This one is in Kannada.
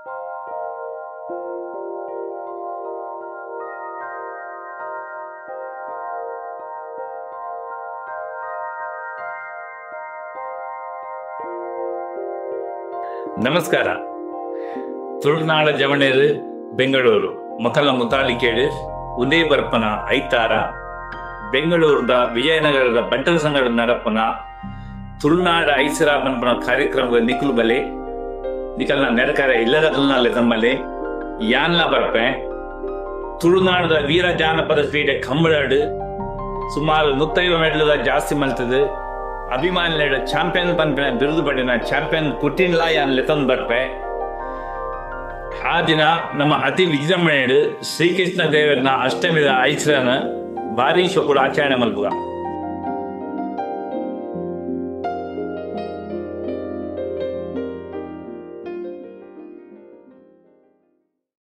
ನಮಸ್ಕಾರ. ತುಳುನಾಡ ಜವಣೇರು ಬೆಂಗಳೂರು ಮೊದಲ ಮುತಾಲಿಕೇಡು ಉದೇ ಬರ್ಪನ ಐತಾರ ಬೆಂಗಳೂರದ ವಿಜಯನಗರದ ಬಂಟರ ಸಂಘದ ನಡಪನ ತುಳುನಾಡ ಐಸರ ಪನ್ಪನ ಕಾರ್ಯಕ್ರಮದ ನಿಖಲು ಬಲೆ ನಿಖಲ್ನ ನೆಡಕರ ಇಲ್ಲದ ತುಳುನಾಡ ತಮ್ಮಲ್ಲಿ ಯಾನ್ಲ ಬರ್ಪೆ ತುಳುನಾಡದ ವೀರ ಜಾನಪದ ಕ್ರೀಡೆ ಕಂಬಳಾಡು ಸುಮಾರು 150 ಮೆಡಲ್ ಜಾಸ್ತಿ ಮಲ್ತದು ಅಭಿಮಾನಿಗಳ ಚಾಂಪಿಯನ್ ಪಂಪಿನ ಬಿರುದು ಪಡಿನ ಚಾಂಪಿಯನ್ ಪುಟ್ಟಿನ್ಲಾ ಯಾನ್ ಲೆತನ್ ಬರ್ಪೆ ಆ ದಿನ ನಮ್ಮ ಅತಿ ವಿಜೃಂಭಣೆಡು ಶ್ರೀಕೃಷ್ಣ ದೇವರನ ಅಷ್ಟಮಿದ ಐಶ್ವರನ ಭಾರಿ ಶೋಕುಡು ಆಚರಣೆ ಮಲ್ಪುಗ.